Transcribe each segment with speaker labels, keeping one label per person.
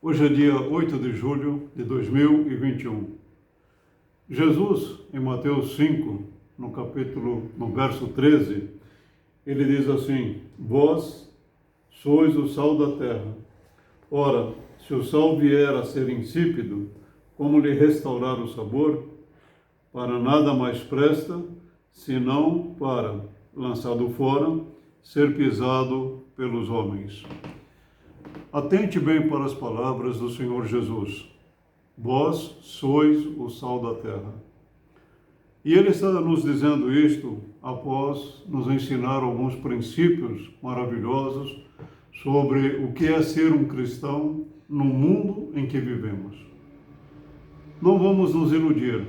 Speaker 1: Hoje é dia 8 de julho de 2021. Jesus, em Mateus 5, no verso 13, ele diz assim: Vós sois o sal da terra. Ora, se o sal vier a ser insípido, como lhe restaurar o sabor? Para nada mais presta, senão para, lançado fora, ser pisado pelos homens. Atente bem para as palavras do Senhor Jesus. Vós sois o sal da terra. E Ele está nos dizendo isto após nos ensinar alguns princípios maravilhosos sobre o que é ser um cristão no mundo em que vivemos. Não vamos nos iludir,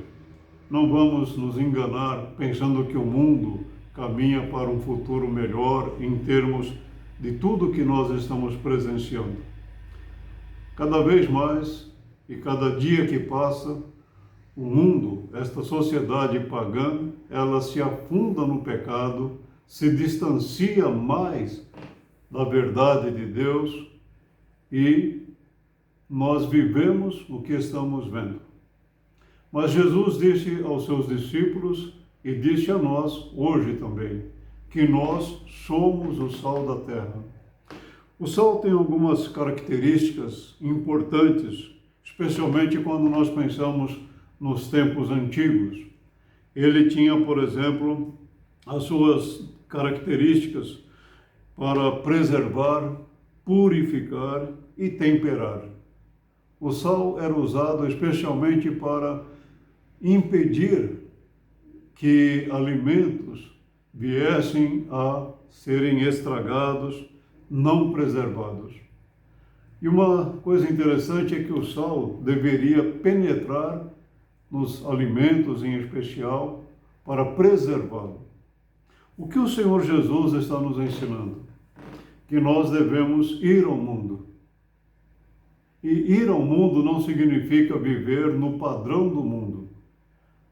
Speaker 1: não vamos nos enganar pensando que o mundo caminha para um futuro melhor em termos de tudo que nós estamos presenciando. Cada vez mais e cada dia que passa, o mundo, esta sociedade pagã, ela se afunda no pecado, se distancia mais da verdade de Deus e nós vivemos o que estamos vendo. Mas Jesus disse aos seus discípulos e disse a nós hoje também, que nós somos o sal da terra. O sal tem algumas características importantes, especialmente quando nós pensamos nos tempos antigos. Ele tinha, por exemplo, as suas características para preservar, purificar e temperar. O sal era usado especialmente para impedir que alimentos viessem a serem estragados, não preservados. E uma coisa interessante é que o sal deveria penetrar nos alimentos em especial para preservá-lo. O que o Senhor Jesus está nos ensinando? Que nós devemos ir ao mundo. E ir ao mundo não significa viver no padrão do mundo,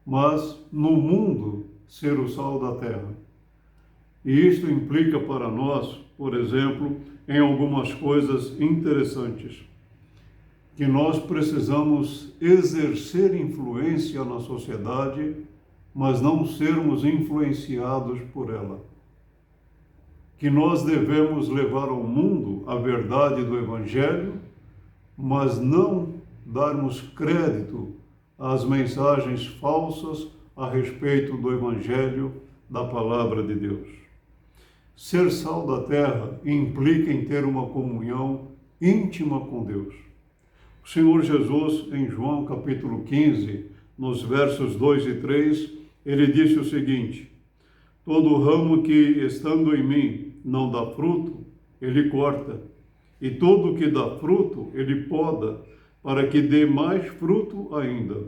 Speaker 1: mas no mundo ser o sal da terra. E isto implica para nós, por exemplo, em algumas coisas interessantes, que nós precisamos exercer influência na sociedade, mas não sermos influenciados por ela. Que nós devemos levar ao mundo a verdade do Evangelho, mas não darmos crédito às mensagens falsas a respeito do Evangelho da Palavra de Deus. Ser sal da terra implica em ter uma comunhão íntima com Deus. O Senhor Jesus, em João capítulo 15, nos versos 2 e 3, ele disse o seguinte: Todo ramo que, estando em mim, não dá fruto, ele corta, e todo que dá fruto, ele poda, para que dê mais fruto ainda.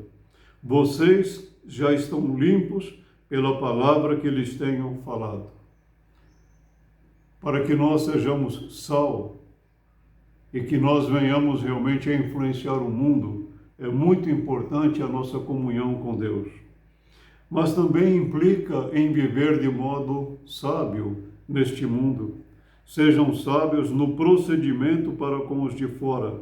Speaker 1: Vocês já estão limpos pela palavra que lhes tenho falado. Para que nós sejamos sal e que nós venhamos realmente a influenciar o mundo, é muito importante a nossa comunhão com Deus. Mas também implica em viver de modo sábio neste mundo. Sejam sábios no procedimento para com os de fora.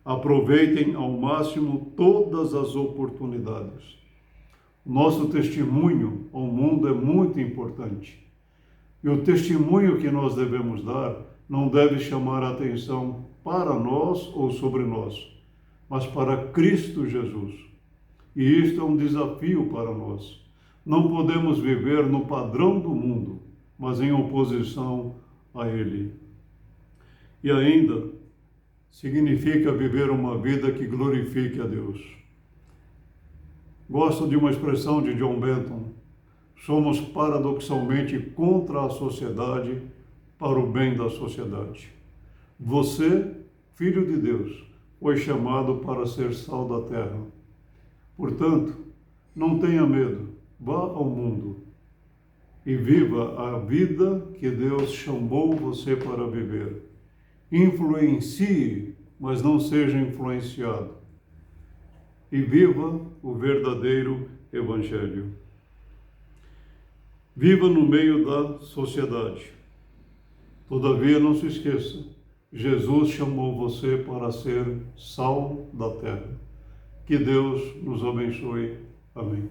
Speaker 1: Aproveitem ao máximo todas as oportunidades. Nosso testemunho ao mundo é muito importante. E o testemunho que nós devemos dar não deve chamar a atenção para nós ou sobre nós, mas para Cristo Jesus. E isto é um desafio para nós. Não podemos viver no padrão do mundo, mas em oposição a ele. E ainda significa viver uma vida que glorifique a Deus. Gosto de uma expressão de John Benton: somos paradoxalmente contra a sociedade para o bem da sociedade. Você, filho de Deus, foi chamado para ser sal da terra. Portanto, não tenha medo, vá ao mundo e viva a vida que Deus chamou você para viver. Influencie, mas não seja influenciado. E viva o verdadeiro Evangelho. Viva no meio da sociedade. Todavia, não se esqueça Jesus chamou você para ser sal da terra. Que Deus nos abençoe. Amém.